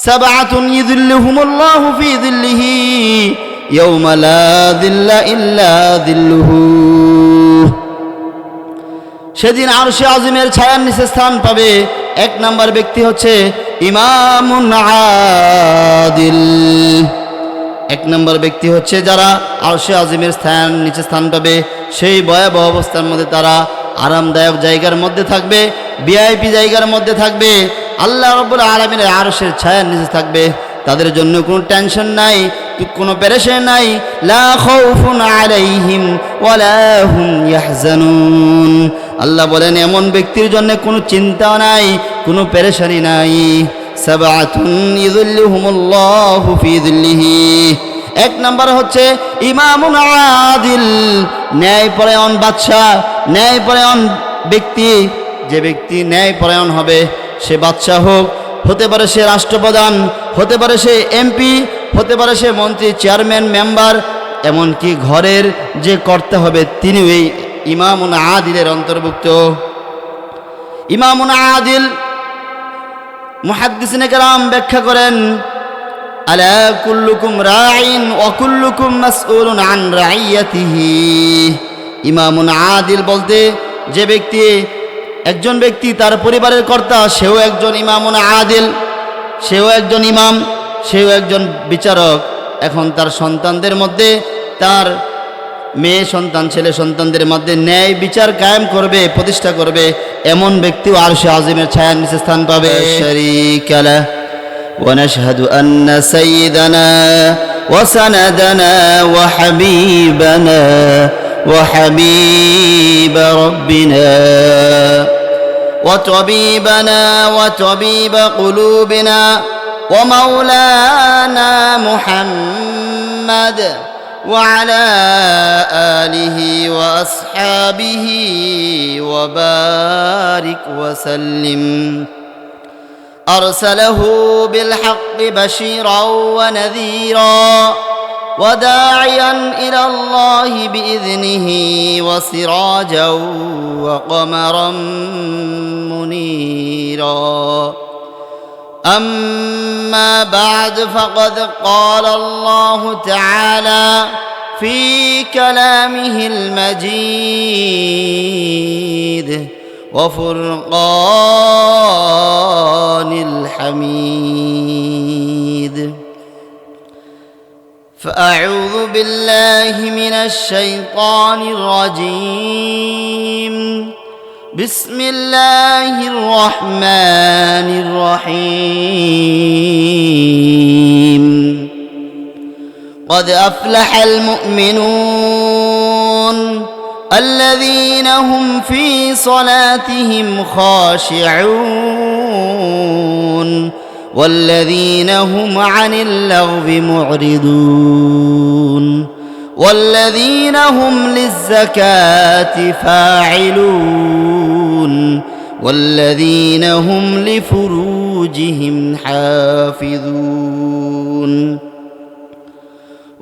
সাবআতুন ইযিল্লুহুমুল্লাহু ফি যিল্লিহি ইয়াওমা লা যিল্লা ইল্লা যিল্লুহু। সেদিন আরশে আজিমের ছায়ার নিচে স্থান পাবে। এক নাম্বার ব্যক্তি হচ্ছে ইমামুন আদিল। এক নম্বর ব্যক্তি হচ্ছে যারা আরশে আজিমের নিচে স্থান পাবে। সেই ভয়াবহ অবস্থার মধ্যে তারা আরামদায়ক জায়গার মধ্যে থাকবে, ভিআইপি জায়গার মধ্যে থাকবে, আল্লাহ রাব্বুল আলামিনের আরশের ছায়ার নিচে থাকবে। তাদের জন্য কোনো টেনশন নাই, কোনো পেরেশানি নাই। লা খাউফুন আলাইহিম ওয়ালা হুম ইয়াহজানুন। আল্লাহ বলেন এমন ব্যক্তির জন্য কোনো চিন্তা নাই, কোনো পেরেশানি নাই। সাবআতুন ইযিল্লুহুমুল্লাহু ফি যিল্লিহি। এক নাম্বার হচ্ছে ইমামুন আদিল, ন্যায়পরায়ণ বাদশা, ন্যায়পরায়ণ ব্যক্তি। যে ব্যক্তি ন্যায়পরায়ণ হবে, সে বাদশা হোক, হতে পারে সে রাষ্ট্রপ্রধান, হতে পারে সে এমপি, হতে পারে সে মন্ত্রী, চেয়ারম্যান, মেম্বার, এমনকি ঘরের যে কর্তা হবে তিনি এই ইমামুন আদিলের অন্তর্ভুক্ত। ইমামুন আদিল মুহাদ্দিসিনে কেরাম ব্যাখ্যা করেন, আলা কুল্লুকুম রাঈন ওয়া কুল্লুকুম মাসউলুন আন রাইয়াতিহি। ইমামুন আদিল বলতে যে ব্যক্তি, একজন ব্যক্তি তার পরিবারের কর্তা, সেও একজন ইমামুন আদিল, সেও একজন ইমাম, সেও একজন বিচারক। এখন তার সন্তানদের মধ্যে, তার মেয়ে সন্তান, ছেলে সন্তানদের মধ্যে ন্যায় বিচার কায়েম করবে, প্রতিষ্ঠা করবে, এমন ব্যক্তিও আরশে আজিমের ছায়ার নিচে স্থান পাবে। শারীকা লাহু ওয়া নাশহাদু আন্না সাইয়্যিদানা ওয়া সানাদানা ওয়া হাবিবানা ওয়া হাবিবা রাব্বিনা ওয়া তাবিবানা ওয়া তাবিবা কুলুবিনা ওয়া মাওলানা মুহাম্মাদ وعلى آله وأصحابه وبارك وسلم أرسله بالحق بشيرا ونذيرا وداعيا إلى الله بإذنه وسراجا وقمرا منيرا أما بعد فقد قال الله تعالى في كلامه المجيد وفرقان الحميد. فأعوذ بالله من الشيطان الرجيم. بسم الله الرحمن الرحيم. قد أفلح المؤمنون الذين هم في صلاتهم خاشعون والذين هم عن اللغو معرضون والذين هم للزكاة فاعلون والذين هم لفروجهم حافظون.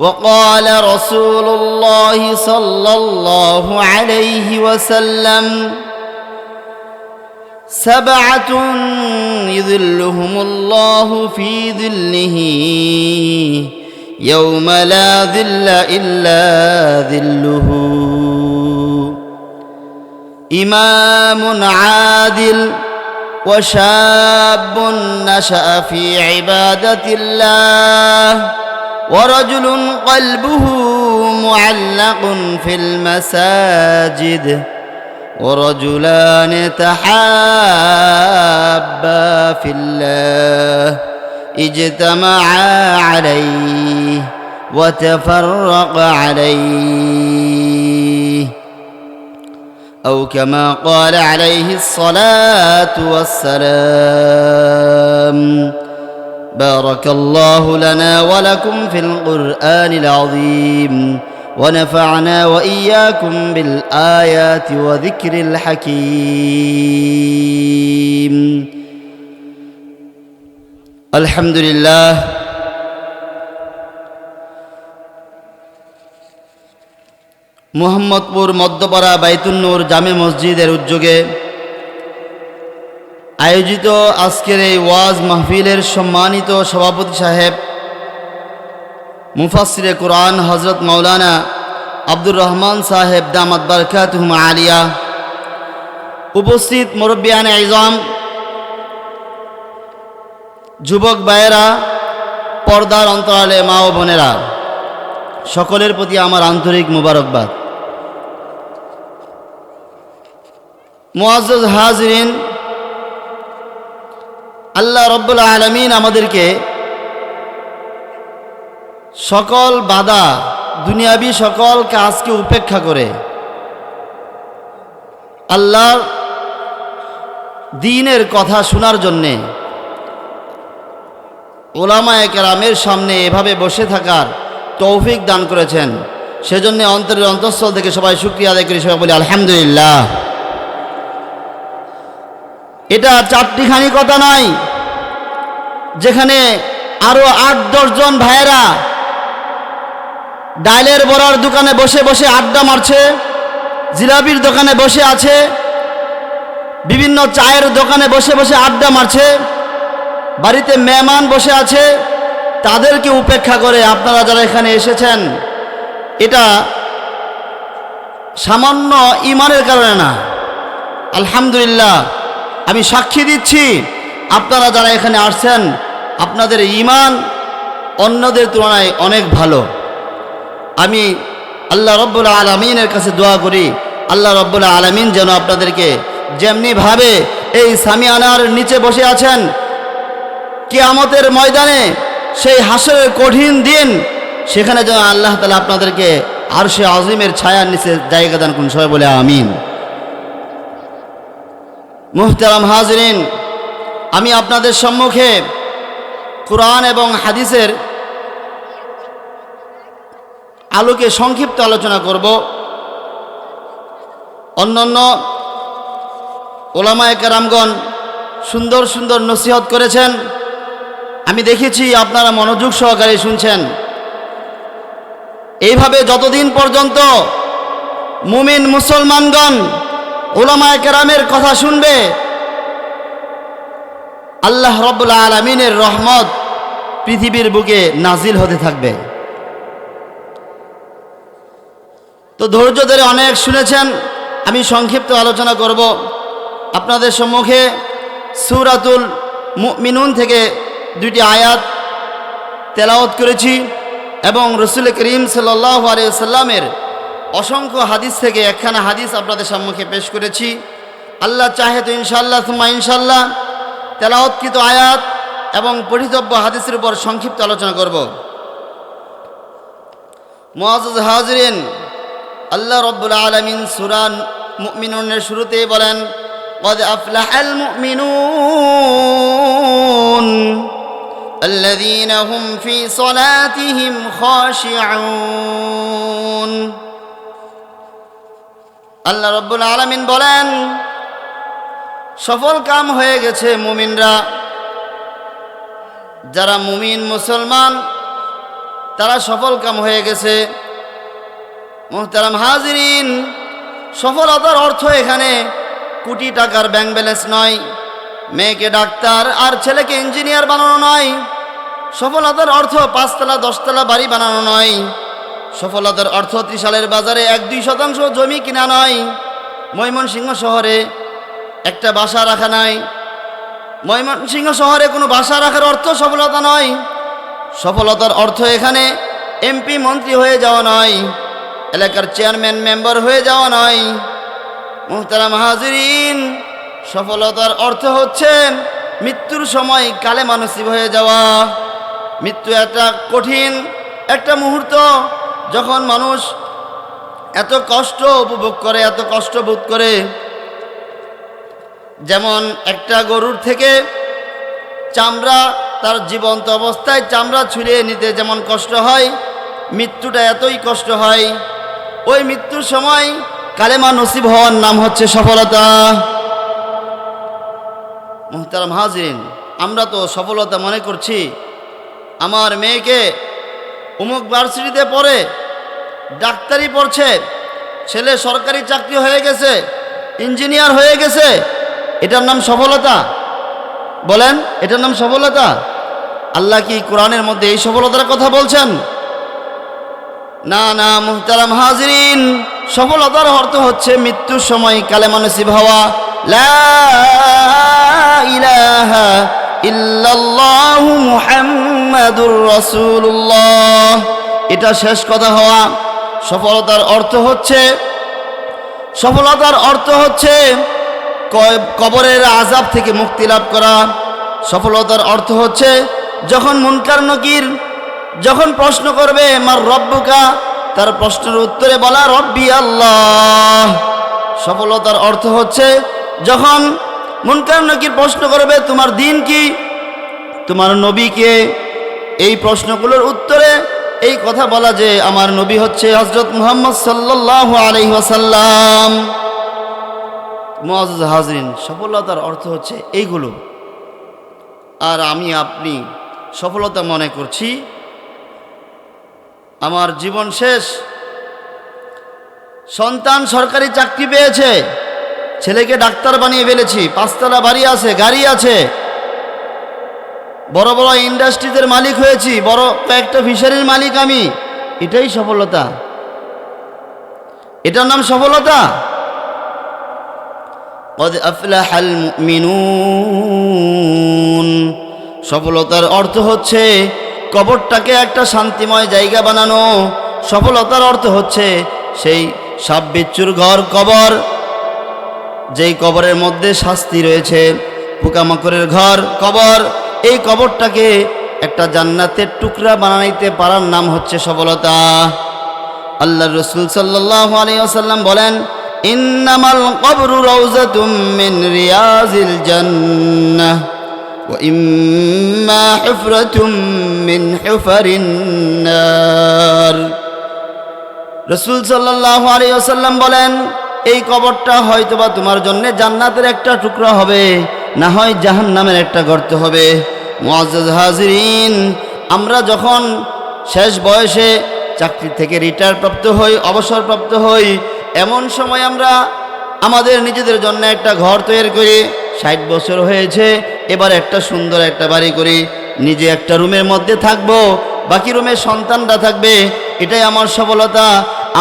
وقال رسول الله صلى الله عليه وسلم: سبعة يظلهم الله في ظله يوم لا ظل إلا ظله: إمام عادل وشاب نشأ في عبادة الله ورجل قلبه معلق في المساجد ورجلان تحابا في الله اجتمعا عليه وتفرقا عليه أو كما قال عليه الصلاة والسلام. بارك الله لنا ولكم في القرآن العظيم ونفعنا وإياكم بالآيات وذكر الحكيم. الحمد لله. মোহাম্মদপুর মধ্যপাড়া বাইতুন নূর জামে মসজিদের উদ্যোগে আয়োজিত আজকের এই ওয়াজ মাহফিলের সম্মানিত সভাপতি সাহেব মুফাসসিরে কুরআন হযরত মাওলানা আব্দুর রহমান সাহেব দামাত বারাকাতুহুম আলিয়া, উপস্থিত মুরব্বিয়ানে ইজাম, যুবক ভাইয়েরা, পর্দার অন্তরালে মা ও বোনেরা, সকলের প্রতি আমার আন্তরিক মোবারকবাদ। মুআজ্জাজ হাজিরিন, আল্লাহ রব্বুল আলামিন আমাদেরকে সকল বাধা, দুনিয়াবী সকল কাজকে উপেক্ষা করে আল্লাহর দ্বীনের কথা শোনার জন্যে উলামায়ে কেরামের সামনে এভাবে বসে থাকার তৌফিক দান করেছেন। সেজন্য অন্তরের অন্তঃস্থল থেকে সবাই শুকরিয়া আদায় করি, সবাই বলি আলহামদুলিল্লাহ। এটা চারটিখানি কথা নয়, যেখানে আরো ৮-১০ জন ভাইয়েরা ডালের বড়ার দোকানে বসে বসে আড্ডা মারছে, জিলাপির দোকানে বসে আছে, বিভিন্ন চায়ের দোকানে বসে বসে আড্ডা মারছে, বাড়িতে মেহমান বসে আছে, তাদেরকে উপেক্ষা করে আপনারা যারা এখানে এসেছেন, এটা সামান্য ঈমানের কারণে না। আলহামদুলিল্লাহ, আমি সাক্ষী দিচ্ছি আপনারা যারা এখানে আসছেন, আপনাদের ঈমান অন্যদের তুলনায় অনেক ভালো। আমি আল্লাহ রব্বুল আলামিনের কাছে দোয়া করি, আল্লাহ রব্বুল আলামিন যেন আপনাদেরকে যেমনিভাবে এই সামিয়ানার নিচে বসে আছেন, কিয়ামতের ময়দানে সেই হাসরের কঠিন দিন, সেখানে যেন আল্লাহ তাআলা আপনাদেরকে আরশে আজিমের ছায়ার নিচে জায়গা দান করুন। সবাই বলে আমিন। মুহতারাম হাজিরিন, আমি আপনাদের সম্মুখে কুরআন এবং হাদিসের আলোকে সংক্ষিপ্ত আলোচনা করব। অন্যান্য উলামায়ে কেরামগণ সুন্দর সুন্দর নসিহত করেছেন, আমি দেখেছি আপনারা মনোযোগ সহকারে শুনছেন। এইভাবে যতদিন পর্যন্ত মুমিন মুসলমানগণ উলামায়ে কেরামের কথা শুনবে, আল্লাহ রব্বুল আলামিনের রহমত পৃথিবীর বুকে নাজিল হতে থাকবে। তো ধৈর্য ধরে অনেক শুনেছেন, আমি সংক্ষিপ্ত আলোচনা করব। আপনাদের সম্মুখে সূরাতুল মুমিনুন থেকে 2টি আয়াত তেলাওয়াত করেছি এবং রাসূল করিম সাল্লাল্লাহু আলাইহি ওয়াসাল্লামের অসংখ্য হাদিস থেকে একখানা হাদিস আপনাদের সম্মুখে পেশ করেছি। আল্লাহ চাহে তো ইনশাআল্লাহ সুম্মা ইনশাআল্লাহ তেলাওয়াতকৃত আয়াত এবং পঠিতব্য হাদিসের উপর সংক্ষিপ্ত আলোচনা করব। মুআজ্জাজ হাজিরিন, আল্লাহ রব্বুল আলামিন সূরা মুমিনুনের শুরুতেই বলেন, ক্বাদ আফলাহাল মুমিনুন আল্লাযীনা হুম ফী সালাতিহিম খাশিউন। আল্লাহ রব্বুল আলামিন বলেন, সফল কাম হয়ে গেছে মুমিনরা। যারা মুমিন মুসলমান তারা সফল কাম হয়ে গেছে। মুহতারাম হাজিরিন, সফলতার অর্থ এখানে কোটি টাকার ব্যাংক ব্যালেন্স নয়, মেয়েকে ডাক্তার আর ছেলেকে ইঞ্জিনিয়ার বানানো নয়। সফলতার অর্থ 5 তলা 10 তলা বাড়ি বানানো নয়। সফলতার অর্থ ত্রিশালের বাজারে 1-2 শতাংশ জমি কিনা নয়। ময়মনসিংহ শহরে একটা বাসা রাখা নাই। ময়মনসিংহ শহরে কোনো বাসা রাখার অর্থ সফলতা নয়। সফলতার অর্থ এখানে এমপি মন্ত্রী হয়ে যাওয়া নয়, এলাকার চেয়ারম্যান মেম্বার হয়ে যাওয়া নয়। মুহতারাম হাজিরিন, সফলতার অর্থ হচ্ছে মৃত্যুর সময় কালেমা নসিব হয়ে যাওয়া। মৃত্যু একটা কঠিন একটা মুহূর্ত, যখন মানুষ এত কষ্ট উপভোগ করে, এত কষ্ট বোধ করে। যেমন একটা গরুর থেকে চামড়া, তার জীবন্ত অবস্থায় চামড়া ছুঁড়িয়ে নিতে যেমন কষ্ট হয়, মৃত্যুটা এতই কষ্ট হয়। ওই মৃত্যুর সময় কালেমা নসিব হওয়ার নাম হচ্ছে সফলতা। মুহতারাম হাজিরিন, আমরা তো সফলতা মনে করছি আমার মেয়েকে অমুক ভার্সিটিতে পড়ে ডাক্তারি পড়ছে, ছেলে সরকারি চাকরি হয়ে গেছে, ইঞ্জিনিয়ার হয়ে গেছে, এটার নাম সফলতা? বলেন, এটার নাম সফলতা? আল্লাহ কি কোরআনের মধ্যে এই সফলতার কথা বলছেন? না না মুহতারাম হাজিরিন, সফলতার অর্থ হচ্ছে মৃত্যুর সময় কালেমা নসিব হওয়া, লা ইলাহা ইল্লাল্লাহু মুহাম্মাদুর রাসূলুল্লাহ, এটা শেষ কথা হওয়া। সফলতার অর্থ হচ্ছে কবরের আযাব থেকে মুক্তি লাভ করা। সফলতার অর্থ হচ্ছে যখন মুনকার নকির যখন প্রশ্ন করবে মার রব্বুকা, তার প্রশ্নের উত্তরে বলা রব্বি আল্লাহ। সফলতার অর্থ হচ্ছে যখন মুনকার নকির প্রশ্ন করবে তোমার দিন কি, তোমার নবী কে, এই প্রশ্নগুলোর উত্তরে এই কথা বলা যে আমার নবী হচ্ছে হযরত মুহাম্মদ সাল্লাল্লাহু আলাইহি ওয়াসাল্লাম। মুআজ্জাজ হাজরিন, সফলতার অর্থ হচ্ছে এইগুলো। আর আমি আপনি সফলতা মনে করছি আমার জীবন শেষ, সন্তান সরকারি চাকরি পেয়েছে, ছেলেকে ডাক্তার বানিয়ে ফেলেছি, 5 তলা বাড়ি আছে, গাড়ি আছে, বড় বড় ইন্ডাস্ট্রিজের মালিক হয়েছি, বড় কয়েকটা ফিশারির মালিক আমি, এটাই সফলতা? এটার নাম সফলতা? قد أفلح المؤمنون, সফলতার অর্থ হচ্ছে কবরটাকে একটা শান্তিময় জায়গা বানানো। সফলতার অর্থ হচ্ছে সেই সাপ বিচ্ছুর ঘর কবর, যেই কবরের মধ্যে শাস্তি রয়েছে, পোকামাকড়ের ঘর কবর, এই কবরটাকে একটা জান্নাতের টুকরা বানাইতে পারার নাম হচ্ছে সফলতা। আল্লাহর রাসূল সাল্লাল্লাহু আলাইহি ওয়াসাল্লাম বলেন, ইন্নামাল কবরু রাউযাতুম মিন রিয়াজিল জান্নাহ ওয়া ইম্মা হুফরাতুম মিন হুফারিন নার। রাসূল সাল্লাল্লাহু আলাইহি ওয়াসাল্লাম বলেন, এই কবরটা হয়তোবা তোমার জন্য জান্নাতের একটা টুকরা হবে, না হয় জাহান্নামের একটা গর্ত হবে। মুআজ্জাজ হাজিরিন, আমরা যখন শেষ বয়সে চাকরি থেকে রিটায়ার প্রাপ্ত হই, অবসরপ্রাপ্ত হই, এমন সময় আমরা আমাদের নিজেদের জন্য একটা ঘর তৈরি করি। 60 বছর হয়েছে, এবার একটা সুন্দর একটা বাড়ি করি, নিজে একটা রুমের মধ্যে থাকবো, বাকি রুমে সন্তানরা থাকবে, এটাই আমার সফলতা।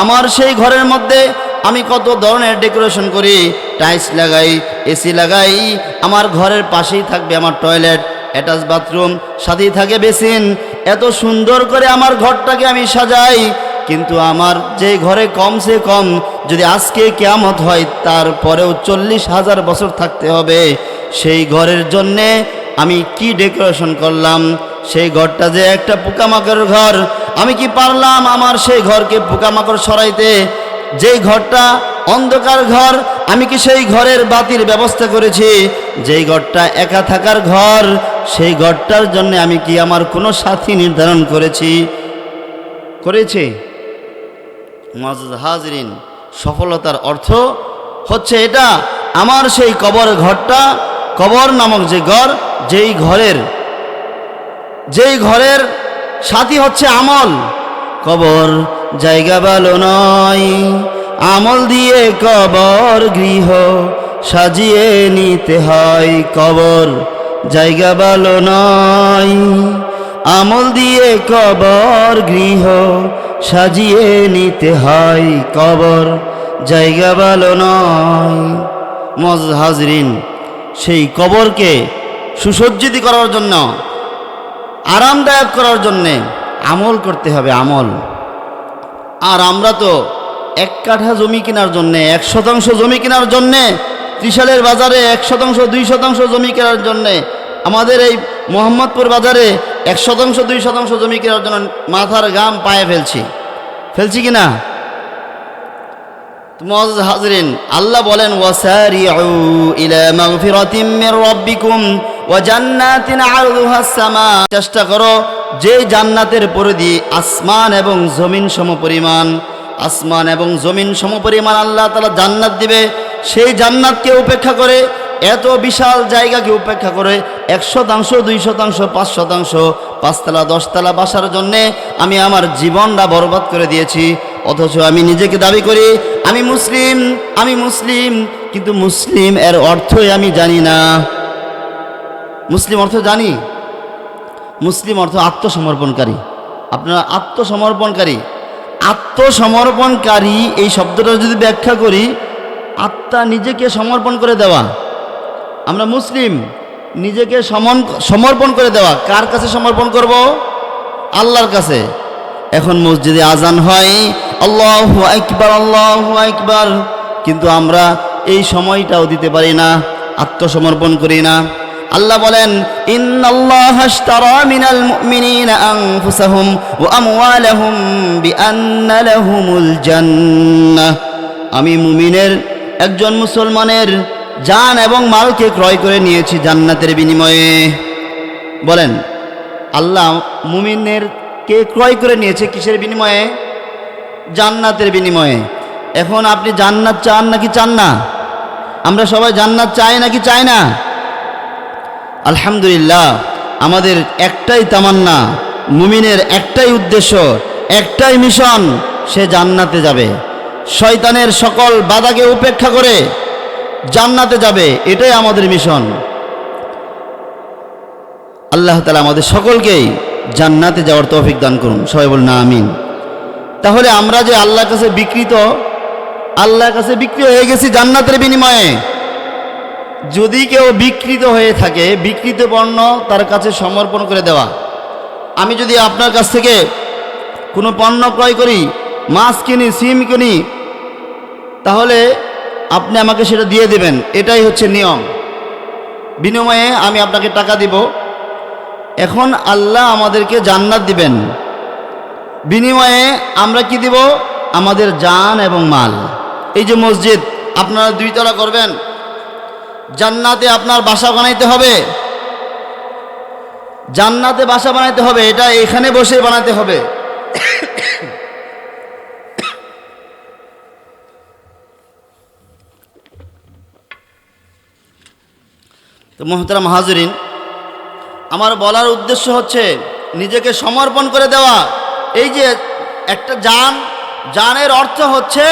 আমার সেই ঘরের মধ্যে আমি কত ধরনের ডেকোরেশন করি, টাইলস লাগাই, এসি লাগাই, আমার ঘরের পাশেই থাকবে আমার টয়লেট, অ্যাটাচ বাথরুম, সাথেই থাকে বেসিন, এত সুন্দর করে আমার ঘরটাকে আমি সাজাই। কিন্তু আমার যে ঘরে কমসে কম যদি আজকে কিয়ামত হয় তারপরেও 40,000 বছর থাকতে হবে, সেই ঘরের জন্যে আমি কি ডেকোরেশন করলাম, সেই ঘরটা যে একটা পোকামাকড়ের ঘর, আমি কি পারলাম আমার সেই ঘরকে পোকামাকড় সরাইতে? যেই ঘরটা অন্ধকার ঘর, আমি কি সেই ঘরের বাতির ব্যবস্থা করেছি? যেই ঘরটা একা থাকার ঘর, সেই ঘরটার জন্য আমি কি আমার কোনো সাথী নির্ধারণ করেছি? মুআজ্জাজ হাজিরিন, সফলতার অর্থ হচ্ছে এটা। আমার সেই কবর ঘরটা, কবর নামক যে ঘর, যেই ঘরের সাথী হচ্ছে আমল। কবর জায়গা ভালো নয়, আমল দিয়ে কবর গৃহ সাজিয়ে নিতে হয়। কবর জায়গা ভালো নয়, আমল দিয়ে কবর গৃহ সাজিয়ে নিতে হয়। কবর জায়গা ভালো নয়। মুআজ্জাজ হাজিরিন, সেই কবরকে সুসজ্জিত করার জন্য, আরামদায়ক করার জন্যে আমল করতে হবে, আমল। আর আমরা তো 1 কাঠা জমি কেনার জন্যে, 1% জমি কেনার জন্যে, ত্রিশালের বাজারে 1%, 2% জমি কেনার জন্যে, আমাদের এই মোহাম্মদপুর বাজারে 1%, 2% জমি কেনার জন্য মাথার ঘাম পায়ে ফেলছি কিনা? মুআজ্জাজ হাজিরিন, আল্লাহ বলেন, ওয়াসারিউ ইলা মাগফিরাতিম মির রাব্বিকুম ওয়া জান্নাতিন আরদুহাস সামা, চেষ্টা করো যে জান্নাতের পরিধি আসমান এবং জমিন সমপরিমাণ, আসমান এবং জমিন সমপরিমাণ আল্লাহ তাআলা জান্নাত দিবে। সেই জান্নাতকে উপেক্ষা করে, এত বিশাল জায়গাকে উপেক্ষা করে 100%, 2%, 5%, 5 তলা 10 তলা বাসার জন্যে আমি আমার জীবনটা বরবাদ করে দিয়েছি। অথচ আমি নিজেকে দাবি করি আমি মুসলিম, কিন্তু মুসলিম এর অর্থই আমি জানি না। মুসলিম অর্থ জানি, মুসলিম অর্থ আত্মসমর্পণকারী। আপনারা আত্মসমর্পণকারী, আত্মসমর্পণকারী এই শব্দটা যদি ব্যাখ্যা করি, আত্মা নিজেকে সমর্পণ করে দেওয়া। আমরা মুসলিম, নিজেকে সমর্পণ করে দেওয়া। কার কাছে সমর্পণ করব? আল্লাহর কাছে। এখন মসজিদে আজান হয়, আল্লাহু আকবার আল্লাহু আকবার, কিন্তু আমরা এই সময়টাও দিতে পারি না, আত্মসমর্পণ করি না। আল্লাহ বলেন, ইন্নাল্লাহা আশতারা মিনাল মুমিনিনা আনফুসাহুম ওয়া আমওয়ালাহুম বিআন্না লাহুমুল জান্নাহ। আমি মুমিনের, একজন মুসলমানের জান এবং মালকে ক্রয় করে নিয়েছি জান্নাতের বিনিময়ে। বলেন, আল্লাহ মুমিনের কে ক্রয় করে নিয়েছে কিসের বিনিময়ে? জান্নাতের বিনিময়ে। এখন আপনি জান্নাত চান নাকি চান না? আমরা সবাই জান্নাত চাই নাকি চাই না? আলহামদুলিল্লাহ, আমাদের একটাই তামান্না, মুমিনের একটাই উদ্দেশ্য, একটাই মিশন, সে জান্নাতে যাবে। শয়তানের সকল বাধাকে উপেক্ষা করে জান্নাতে যাবে, এটাই আমাদের মিশন। আল্লাহ তাআলা আমাদের সকলকেই জান্নাতে যাওয়ার তৌফিক দান করুন। সবাই বলুন আমিন। তাহলে আমরা যে আল্লাহর কাছে আল্লাহর কাছে বিক্রি হয়ে গেছি জান্নাতের বিনিময়ে। যদি কেউ বিকৃত হয়ে থাকে, বিকৃত পণ্য তার কাছে সমর্পণ করে দেওয়া। আমি যদি আপনার কাছ থেকে কোনো পণ্য ক্রয় করি, মাছ কিনি, সিম কিনি, তাহলে আপনি আমাকে সেটা দিয়ে দেবেন, এটাই হচ্ছে নিয়ম। বিনিময়ে আমি আপনাকে টাকা দিব। এখন আল্লাহ আমাদেরকে জান্নাত দিবেন, বিনিময়ে আমরা কি দিব? আমাদের জান এবং মাল। এই যে মসজিদ আপনারা 2 তলা করবেন, জান্নাতে আপনার বাসা বানাইতে হবে, জান্নাতে বাসা বানাইতে হবে, এটা এখানে বসে বানাতে হবে। তো মোহতারাম হাজরিন, আমার বলার উদ্দেশ্য হচ্ছে নিজেকে সমর্পণ করে দেওয়া। এই যে একটা জানের অর্থ হচ্ছে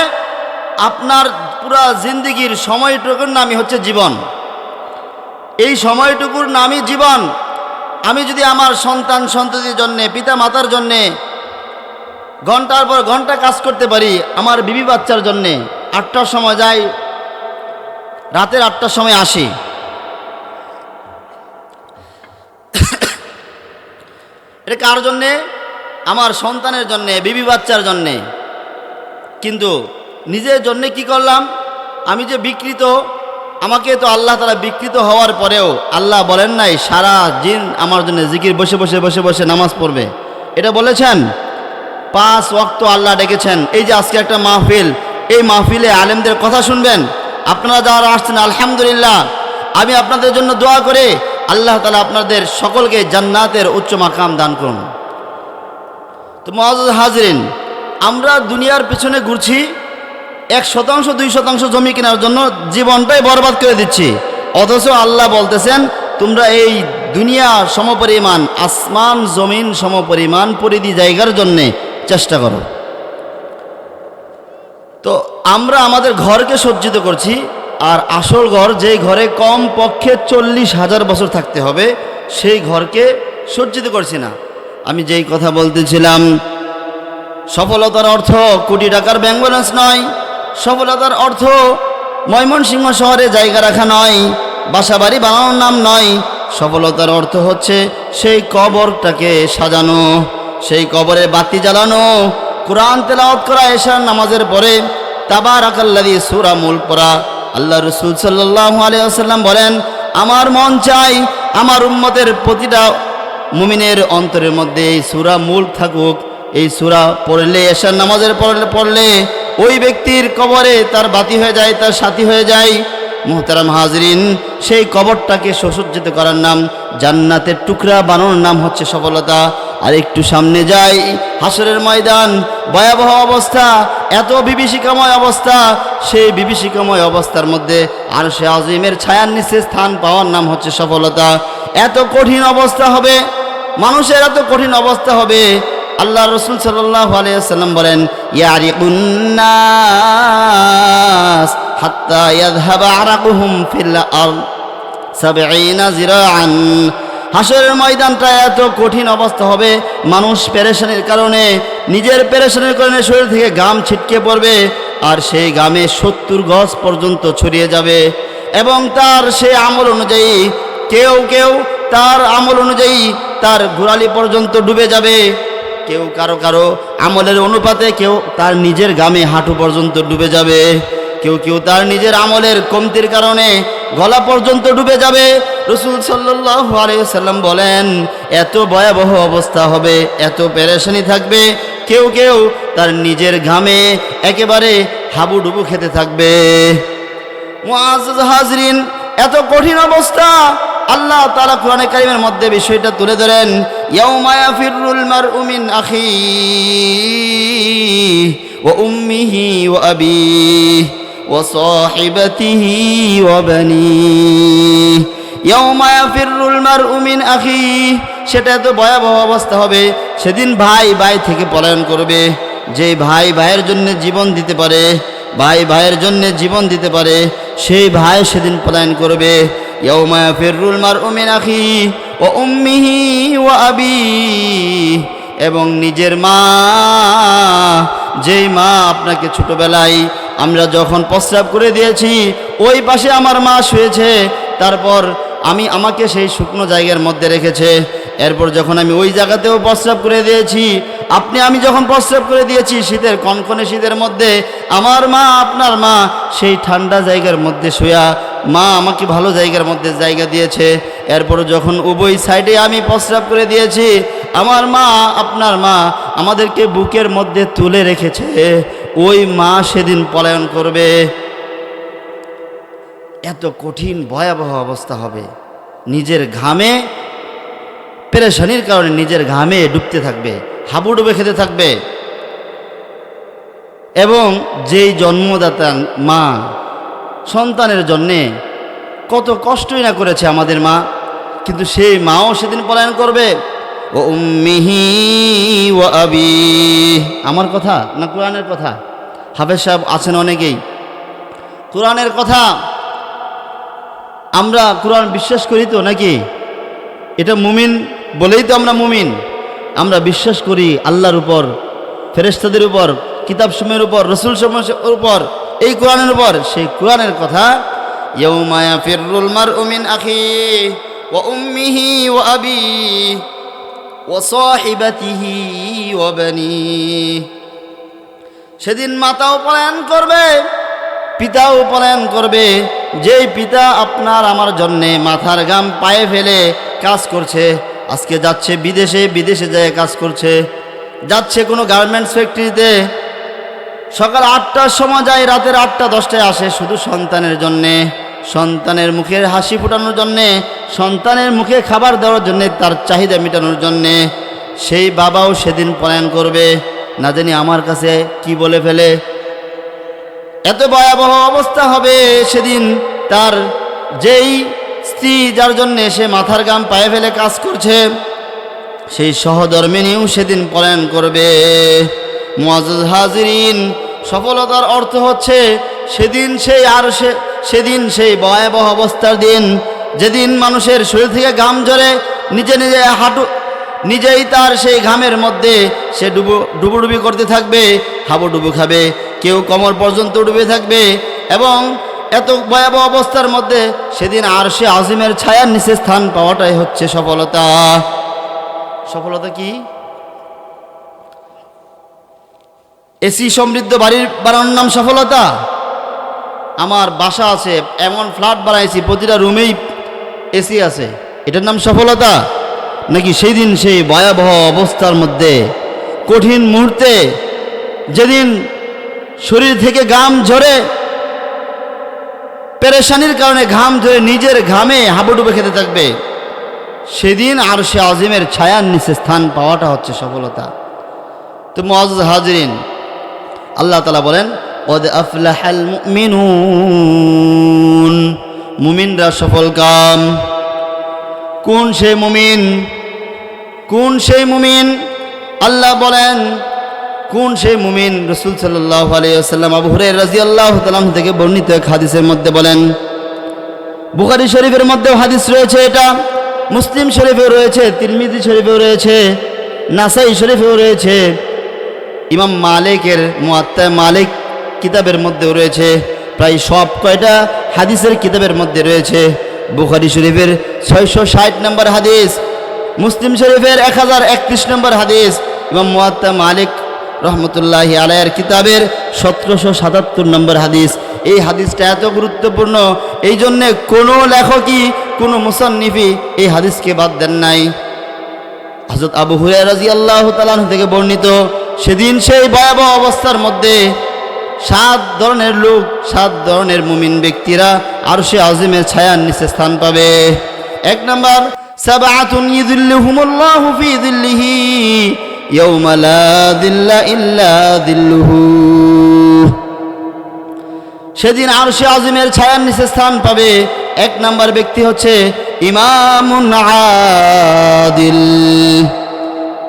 আপনার পুরা জিন্দিগির সময়টুকুর নামই হচ্ছে জীবন। এই সময়টুকুর নামই জীবন। আমি যদি আমার সন্তান সন্ততির জন্যে, পিতা মাতার জন্যে ঘন্টার পর ঘন্টা কাজ করতে পারি, আমার বিবি বাচ্চার জন্যে 8টার সময় যাই, রাতের 8টার সময় আসি, এটা কার জন্যে? আমার সন্তানের জন্যে, বিবি বাচ্চার জন্যে। কিন্তু নিজের জন্যে কি করলাম? আমি যে বিকৃত, আমাকে তো আল্লাহ তাআলা বিকৃত হওয়ার পরেও আল্লাহ বলেন নাই সারা দিন আমার জন্য জিকির বসে বসে বসে বসে নামাজ পড়বে, এটা বলেছেন? 5 ওয়াক্ত আল্লাহ ডেকেছেন। এই যে আজকে একটা মাহফিল, এই মাহফিলে আলেমদের কথা শুনবেন। আপনারা যারা আসছেন আলহামদুলিল্লাহ, আমি আপনাদের জন্য দোয়া করে আল্লাহ তাআলা আপনাদের সকলকে জান্নাতের উচ্চ মাকাম দান করুন। তো মুআজ্জাজ হাজরিন, আমরা দুনিয়ার পিছনে ঘুরছি, 1% 2% জমি কেনার জন্য জীবনটাই বরবাদ করে দিচ্ছি। অথচ আল্লাহ বলতেছেন, তোমরা এই দুনিয়া সমপরিমাণ, আসমান জমিন সমপরিমাণ পরিধি জায়গার জন্যে চেষ্টা করো। তো আমরা আমাদের ঘরকে সজ্জিত করছি, আর আসল ঘর, যেই ঘরে কম পক্ষে 40,000 বছর থাকতে হবে, সেই ঘরকে সজ্জিত করছি না। আমি যেই কথা বলতেছিলাম, সফলতার অর্থ কোটি টাকার ব্যাংক ব্যালেন্স নয়, সফলতার অর্থ ময়মনসিংহ শহরে জায়গা রাখা নয়, বাসা বাড়ি বানানোর নাম নয়। সফলতার অর্থ হচ্ছে সেই কবরটাকে সাজানো, সেই কবরে বাতি জ্বালানো, কোরআন তেলাওয়াত করা, এশার নামাজের পরে তাবারাকাল্লাযী সূরা মুলক পড়া। আল্লাহ রাসূল সাল্লাল্লাহু আলাইহি ওয়াসাল্লাম বলেন, আমার মন চাই আমার উম্মতের প্রতিটা মুমিনের অন্তরের মধ্যে এই সূরা মুলক থাকুক। এই সূরা পড়লে, এশার নামাজের পড়লে ওই ব্যক্তির কবরে তার বাতি হয়ে যায়, তার সাথী হয়ে যায়। মুহতারাম হাজরিন, সেই কবরটাকে সুসজ্জিত করার নাম, জান্নাতের টুকরা বানানোর নাম হচ্ছে সফলতা। আর একটু সামনে যাই, হাসরের ময়দান, ভয়াবহ অবস্থা, এত বিভীষিকাময় অবস্থা। সেই বিভীষিকাময় অবস্থার মধ্যে আরশে আজিমের ছায়ার নিচে স্থান পাওয়ার নাম হচ্ছে সফলতা। এত কঠিন অবস্থা হবে, মানুষের এত কঠিন অবস্থা হবে। আল্লাহ রাসূল সাল্লাল্লাহু আলাইহি ওয়াসাল্লাম বলেন, ইয়ারিকুন নাস হাত্তা ইয়াযহাবা আরাকুহুম ফিল আরদ 70 জিরাআন। হাসরের ময়দানটা এত কঠিন অবস্থা হবে, মানুষ পেরেশানির কারণে, নিজের পেরেশানির কারণে শরীর থেকে ঘাম ছিটকে পড়বে, আর সেই ঘামে 70 গজ পর্যন্ত ছড়িয়ে যাবে। এবং তার সে আমল অনুযায়ী কেউ কেউ তার আমল অনুযায়ী তার গোড়ালি পর্যন্ত ডুবে যাবে, কেউ কারো কারো আমলের অনুপাতে কেউ তার নিজের ঘামে হাঁটু পর্যন্ত ডুবে যাবে, কেউ কেউ তার নিজের আমলের কমতির কারণে গলা পর্যন্ত ডুবে যাবে। রাসূল সাল্লাল্লাহু আলাইহি ওয়াসাল্লাম বলেন, এত ভয়াবহ অবস্থা হবে, এত পেরেশানি থাকবে, কেউ কেউ তার নিজের ঘামে একেবারে হাবুডুবু খেতে থাকবে। মুআজ্জাজ হাজরিন, এত কঠিন অবস্থা আল্লাহ তাআলা কোরআনে কারীমের মধ্যে বিষয়টা তুলে ধরেন, ইয়াউমা ইয়াফিরুল মারউ মিন আখিহি ওয়া উম্মিহি ওয়া আবিহি ওয়া সাহিবাতিহি ওয়া বানিহি। ইয়াউমা ইয়াফিরুল মারউ মিন আখিহি, সেটা এত ভয়াবহ অবস্থা হবে, সেদিন ভাই ভাই থেকে পলায়ন করবে। যে ভাই ভাইয়ের জন্য জীবন দিতে পারে, ভাই ভাইয়ের জন্য জীবন দিতে পারে, সেই ভাই সেদিন পলায়ন করবে। ইয়াউমা ইয়াফিরুল মারউ মিন আখিহি ওয়া উম্মিহি ওয়া আবিহি, এবং নিজের মা, যেই মা আপনাকে ছোটবেলায় আমরা যখন প্রস্রাব করে দিয়েছি ওই পাশে আমার মা শুয়েছে, তারপর আমাকে সেই শুকনো জায়গার মধ্যে রেখেছে, এরপর যখন আমি ওই জায়গাতেও প্রস্রাব করে দিয়েছি, আমি যখন প্রস্রাব করে দিয়েছি শীতের কনকনে শীতের মধ্যে, আমার মা আপনার মা সেই ঠান্ডা জায়গার মধ্যে শুয়া মা আমাকে ভালো জায়গার মধ্যে জায়গা দিয়েছে, এরপর যখন উভয় সাইডে আমি প্রস্রাব করে দিয়েছি, আমার মা আপনার মা আমাদেরকে বুকের মধ্যে তুলে রেখেছে, ওই মা সেদিন পলায়ন করবে। এত কঠিন ভয়াবহ অবস্থা হবে, নিজের ঘামে পেরেশানির কারণে নিজের ঘামে ডুবতে থাকবে, হাবুডুবে খেতে থাকবে। এবং যেই জন্মদাতা মা সন্তানের জন্যে কত কষ্টই না করেছে আমাদের মা, কিন্তু সেই মাও সেদিন পলায়ন করবে। ও উম্মিহি ওয়া আবিহি, আমার কথা না কোরআনের কথা? হাফেজ সাহেব আছেন অনেকেই, কোরআনের কথা। আমরা কোরআন বিশ্বাস করি তো নাকি? এটা মুমিন বলেই তো আমরা মুমিন। আমরা বিশ্বাস করি আল্লাহর উপর, ফেরেশতাদের উপর, কিতাব সমূহের উপর, রাসূল সমূহের উপর, এই কোরআনের উপর। সেই কোরআনের কথা, ইয়াউমা ইয়াফিরুল মারউ মিন আখিহি ওয়া উম্মিহি ওয়া আবিহি ওয়া সাহিবাতিহি ওয়া বানিহি, সেদিন মাতাও পলায়ন করবে, পিতাও পলায়ন করবে। যেই পিতা আপনার আমার জন্যে মাথার ঘাম পায়ে ফেলে কাজ করছে, আজকে যাচ্ছে বিদেশে যায় কাজ করছে, যাচ্ছে কোনো গার্মেন্টস ফ্যাক্টরিতে, সকাল 8টার সময় যায়, রাতের 8টা-10টায় আসে, শুধু সন্তানের জন্যে, সন্তানের মুখের হাসি ফোটানোর জন্যে, সন্তানের মুখে খাবার দেওয়ার জন্যে, তার চাহিদা মেটানোর জন্যে। সেই বাবাও সেদিন পলায়ন করবে, না জানি আমার কাছে কি বলে ফেলে। এত ভয়াবহ অবস্থা হবে সেদিন। তার যেই স্ত্রী যার জন্যে সে মাথার ঘাম পায়ে ফেলে কাজ করছে, সেই সহধর্মিণীও সেদিন পলায়ন করবে। মুআজ্জাজ হাজিরিন, সফলতার অর্থ হচ্ছে সেদিন সেই ভয়াবহ অবস্থার দিন, যেদিন মানুষের শরীর থেকে ঘাম ঝরে, নিজেই তার সেই ঘামের মধ্যে সে ডুবুডুবি করতে থাকবে, হাবুডুবু খাবে, কেউ কোমর পর্যন্ত ডুবে থাকবে। এবং এত ভয়াবহ অবস্থার মধ্যে সেদিন আরশে আজিমের ছায়ার নিচে স্থান পাওয়াটাই হচ্ছে সফলতা। সফলতা কি? এসি সমৃদ্ধ বাড়ির বানানোর নাম সফলতা? আমার বাসা আছে, এমন ফ্ল্যাট বানাইছি প্রতিটা রুমেই এসি আছে, এটার নাম সফলতা? নাকি সেই দিন সেই ভয়াবহ অবস্থার মধ্যে কঠিন মুহূর্তে, যেদিন শরীর থেকে ঘাম ঝরে, পেরেশানির কারণে ঘাম ঝরে নিজের ঘামে হাবুডুবে খেতে থাকবে, সেদিন আরশে আজিমের ছায়ার নিচে স্থান পাওয়াটা হচ্ছে সফলতা। তো মুআজ্জাজ হাজিরিন, আল্লাহ তাআলা বলেন, কদ আফলাহাল মুমিনুন, মুমিনরা সফল কাম। কোন সেই মুমিন? কোন সেই মুমিন? আল্লাহ বলেন কোন সেই মুমিন? রাসূল সাল্লাল্লাহু আলাইহি ওয়াসাল্লাম আবু হুরায়রা রাদিয়াল্লাহু তাআলা থেকে বর্ণিত এক হাদিসের মধ্যে বলেন, বুখারী শরীফের মধ্যেও হাদিস রয়েছে, এটা মুসলিম শরীফেও রয়েছে, তিরমিজি শরীফেও রয়েছে, নাসাই শরীফেও রয়েছে, ইমাম মালিকের মুয়াত্তা মালিক কিতাবের মধ্যেও রয়েছে, প্রায় সব কয়টা হাদিসের কিতাবের মধ্যে রয়েছে। বুখারী শরীফের 660 নম্বর হাদিস, মুসলিম শরীফের 1031 নম্বর হাদিস, ইমাম মুয়াত্তা মালিক রহমতুল্লাহি আলাইহির কিতাবের 1777 নম্বর হাদিস। এই হাদিসটা এত গুরুত্বপূর্ণ, এই জন্যে কোনো লেখকই কোনো মুসান্নিফি এই হাদিসকে বাদ দেন নাই। হযরত আবু হুরায়রা রাদিয়াল্লাহু তাআলা আনহু থেকে বর্ণিত, সেদিন সেই ভয়াবহ অবস্থার মধ্যে 7 ধরনের লোক, 7 ধরনের মুমিন ব্যক্তিরা আরশে আজিমের ছায়ার নিচে স্থান পাবে। 1 নাম্বার, সাবআতুন ইযিল্লুহুমুল্লাহু ফি যিল্লিহি ইয়াওমা লা যিল্লা ইল্লা যিল্লুহু। সেদিন আরশে আজিমের ছায়ার নিচে স্থান পাবে 1 নাম্বার ব্যক্তি হচ্ছে ইমামুন আদিল।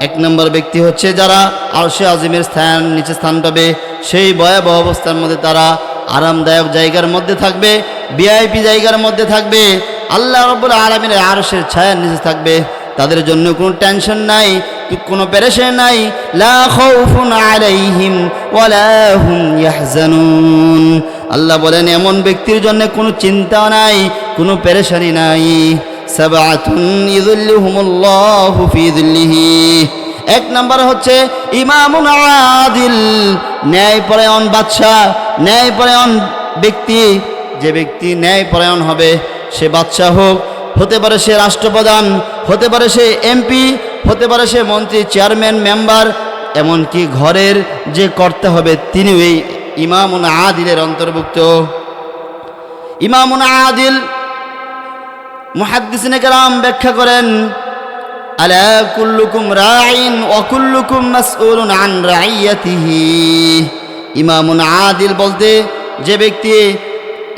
1 নম্বর ব্যক্তি হচ্ছে যারা আরশে আজিমের ছায়ার নিচে স্থান পাবে, সেই ভয়াবহ অবস্থার মধ্যে তারা আরামদায়ক জায়গার মধ্যে থাকবে, ভিআইপি জায়গার মধ্যে থাকবে, আল্লাহ রাব্বুল আলামিনের আরশের ছায়ার নিচে থাকবে। তাদের জন্য কোনো টেনশন নাই, কোনো পেরেশানি নাই। লা খাউফুন আলাইহিম ওয়ালা হুম ইয়াহজানুন। আল্লাহ বলেন এমন ব্যক্তির জন্য কোনো চিন্তা নাই, কোনো পেরেশানি নাই। সাবআতুন ইযিল্লুহুমুল্লাহু ফি যিল্লিহি। 1 নাম্বার হচ্ছে ইমামুন আদিল, ন্যায়পরায়ণ বাদশাহ, ন্যায়পরায়ণ ব্যক্তি। যে ব্যক্তি ন্যায়পরায়ণ হবে, সে বাদশাহ হোক, হতে পারে সে রাষ্ট্রপ্রধান, হতে পারে সে এমপি, হতে পারে সে মন্ত্রী, চেয়ারম্যান, মেম্বার, এমনকি ঘরের যে কর্তা হবে তিনি এই ইমামুন আদিলের অন্তর্ভুক্ত। ইমামুন আদিল মুহাদ্দিসিনে কেরাম ব্যাখ্যা করেন, আলা কুল্লুকুম রাঈন ওয়া কুল্লুকুম মাসউলুন আন রাইয়াতিহি। ইমামুন আদিল বলতে যে ব্যক্তি,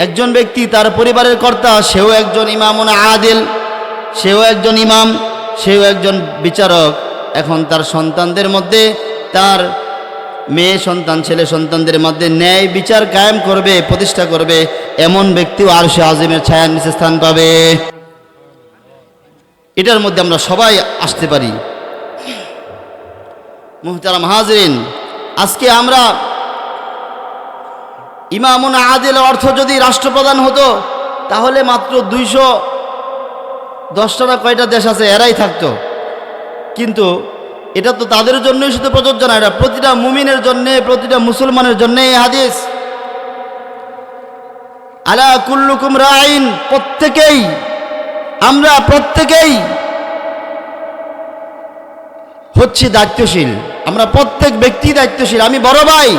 একজন ব্যক্তি তার পরিবারের কর্তা, সেও একজন ইমামুন আদিল, সেও একজন ইমাম, সেও একজন বিচারক। এখন তার সন্তানদের মধ্যে, তার মেয়ে সন্তান, ছেলে সন্তানদের মধ্যে ন্যায় বিচার কায়েম করবে, প্রতিষ্ঠা করবে, এমন ব্যক্তিও আরশে আজিমের ছায়ার নিচে স্থান পাবে। এটার মধ্যে আমরা সবাই আসতে পারি। মুহতারাম হাজরিন, আজকে আমরা ইমামুন আদিল অর্থ যদি রাষ্ট্রপ্রধান হতো, তাহলে মাত্র 210টা না কয়টা দেশ আছে এরাই থাকতো। কিন্তু এটা তো তাদের জন্যই শুধু প্রযোজ্য না, এটা প্রতিটা মুমিনের জন্যে, প্রতিটা মুসলমানের জন্যে এই হাদিস। আলা কুল্লুকুম রাঈন, প্রত্যেকেই, আমরা প্রত্যেকেই হচ্ছি দায়িত্বশীল, আমরা প্রত্যেক ব্যক্তি দায়িত্বশীল। আমি বড় ভাই,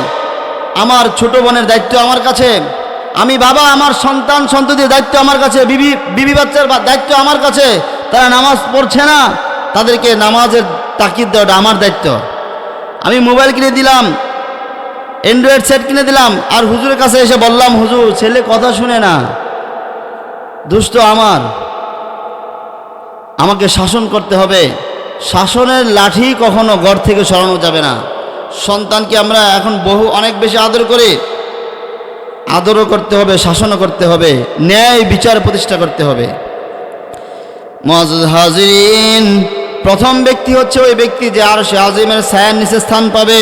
আমার ছোট বোনের দায়িত্ব আমার কাছে, আমি বাবা, আমার সন্তান সন্ততির দায়িত্ব আমার কাছে, বিবি বাচ্চার দায়িত্ব আমার কাছে। তারা নামাজ পড়ছে না, তাদেরকে নামাজের তাকিদ দেওয়াটা আমার দায়িত্ব। আমি মোবাইল কিনে দিলাম, অ্যান্ড্রয়েড সেট কিনে দিলাম, আর হুজুরের কাছে এসে বললাম, হুজুর ছেলে কথা শুনে না, দুষ্ট আমার, আমাকে শাসন করতে হবে। শাসনের লাঠি কখনো ঘর থেকে সরানো যাবে না। সন্তানকে আমরা এখন অনেক বেশি আদর করি, আদরও করতে হবে, শাসনও করতে হবে, ন্যায় বিচার প্রতিষ্ঠা করতে হবে। মুআজ্জাজ হাজিরিন, প্রথম ব্যক্তি হচ্ছে ওই ব্যক্তি যে আরশে আজিমের ছায়ার নিচে স্থান পাবে।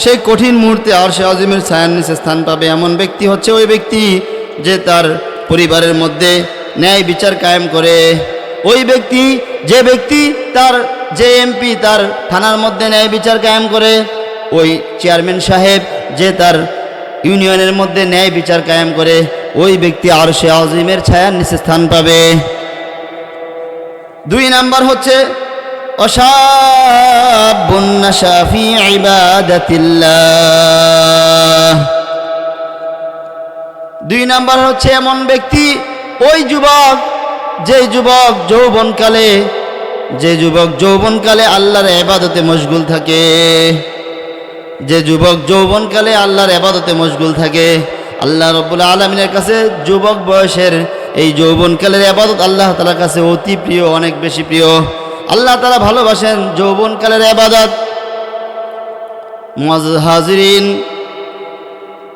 সেই কঠিন মুহূর্তে আরশে আজিমের ছায়ার নিচে স্থান পাবে এমন ব্যক্তি হচ্ছে ওই ব্যক্তি যে তার পরিবারের মধ্যে ন্যায় বিচার কায়েম করে। ওই ব্যক্তি, যে ব্যক্তি তার, যে এমপি তার থানার মধ্যে ন্যায় বিচার কায়েম করে। ওই চেয়ারম্যান সাহেব যে তার ইউনিয়নের মধ্যে ন্যায় বিচার কায়েম করে, ওই ব্যক্তি আরশে আজিমের ছায়ার নিচে স্থান পাবে। 2 নাম্বার হচ্ছে অশাবুন নাশা ফি ইবাদাতিল্লাহ। 2 নাম্বার হচ্ছে এমন ব্যক্তি, ওই যুবক, যে যুবক যৌবনকালে আল্লাহর ইবাদতে মশগুল থাকে, যে যুবক যৌবনকালে আল্লাহর ইবাদতে মশগুল থাকে। আল্লাহ রাব্বুল আলামিনের কাছে যুবক বয়সের এই যৌবনকালের ইবাদত আল্লাহ তাআলার কাছে অতি প্রিয়, অনেক বেশি প্রিয়। আল্লাহ তাআলা ভালোবাসেন যৌবনকালের ইবাদত। মুআজ্জাজ হাজিরিন,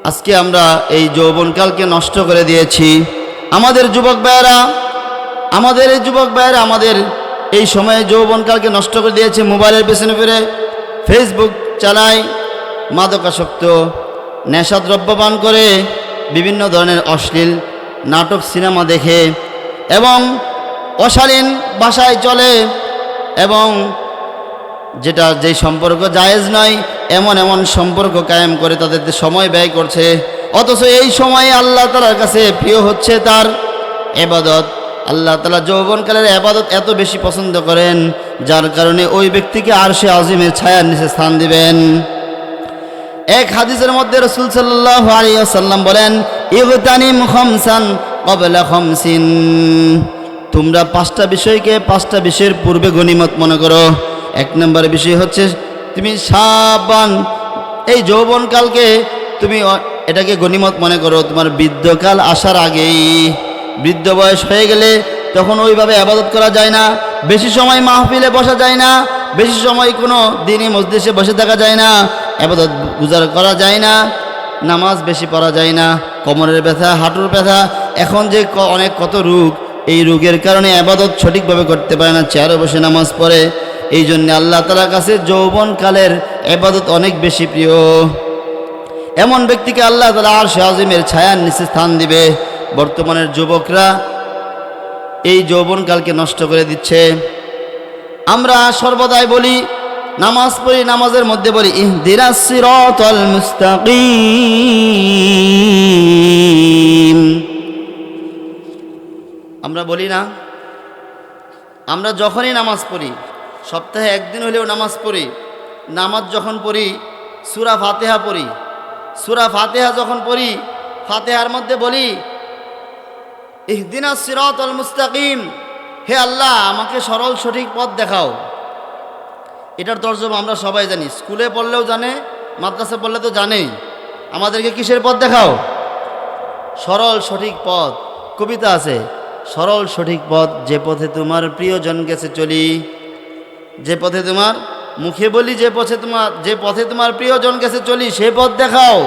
আজকে আমরা এই যৌবনকালকে নষ্ট করে দিয়েছি। আমাদের যুবক ভাইয়েরা, আমাদের এই যুবক ভাইয়েরা আমাদের এই সময়ে যৌবনকালকে নষ্ট করে দিয়েছে। মোবাইলের পেছনে ফিরে ফেসবুক চালায়, মাদকাসক্ত, নেশাদ্রব্য পান করে, বিভিন্ন ধরনের অশ্লীল নাটক সিনেমা দেখে এবং অশালীন ভাষায় চলে এবং যেই সম্পর্ক জায়েজ নয় এমন এমন সম্পর্ক কায়েম করে তাদের সময় ব্যয় করছে। অথচ এই সময়ে আল্লাহ তাআলার কাছে প্রিয় হচ্ছে তার ইবাদত। আল্লাহ তাআলা যৌবনকালের ইবাদত এত বেশি পছন্দ করেন যার কারণে ওই ব্যক্তিকে আরশে আজিমের ছায়ার নিচে স্থান দিবেন। এক হাদিসের মধ্যে রাসূল সাল্লাল্লাহু আলাইহি ওয়াসাল্লাম বলেন, ইগতানিম খামসান ক্বাবলা খামসিন, তোমরা 5টা বিষয়কে 5টা বিষয়ের পূর্বে গনিমত মনে করো। এক নম্বর বিষয় হচ্ছে তুমি সাবান, এই যৌবনকালকে তুমি এটাকে গনিমত মনে করো। তোমার বৃদ্ধকাল আসার আগেই, বৃদ্ধ বয়স হয়ে গেলে তখন ওইভাবে ইবাদত করা যায় না, বেশি সময় মাহফিলে বসা যায় না, বেশি সময় কোনো দিনই মজলিসে বসে থাকা যায় না, ইবাদত গুজার করা যায় না, নামাজ বেশি পড়া যায় না, কোমরের ব্যথা, হাঁটুর ব্যথা, এখন যে অনেক কত রোগ, এই রোগের কারণে ইবাদত সঠিকভাবে করতে পারে না, চেয়ারে বসে নামাজ পড়ে। এই জন্য আল্লাহ তাআলার কাছে যৌবনকালের ইবাদত অনেক বেশি প্রিয়। এমন ব্যক্তিকে আল্লাহ তাআলা আরশে আজিমের ছায়ার নিচে স্থান দিবে। বর্তমানের যুবকরা এই যৌবনকালকে নষ্ট করে দিচ্ছে। আমরা সর্বদাই বলি, নামাজ পড়ি, নামাজের মধ্যে বলি ইহদিনাস সিরাতাল মুস্তাকিম, আমরা বলি না? আমরা যখনই নামাজ পড়ি, সপ্তাহে একদিন হলেও নামাজ পড়ি, নামাজ যখন পড়ি সূরা ফাতিহা পড়ি, সূরা ফাতিহা যখন পড়ি ফাতিহার মধ্যে বলি ইহদিনাস সিরাতাল মুস্তাকিম, হে আল্লাহ আমাকে সরল সঠিক পথ দেখাও। এটার তর্জমা আমরা সবাই জানি, স্কুলে পড়লেও জানে, মাদ্রাসা পড়লে তো জানেই। আমাদেরকে কিসের পথ দেখাও? সরল সঠিক পথ। কবিতা আছে, সরল সঠিক পথ যে পথে তোমার প্রিয়জন গেছে চলি, যে পথে তোমার, মুখে বলি যে পথে তোমার প্রিয়জন গেছে চলি, সেই পথ দেখাও,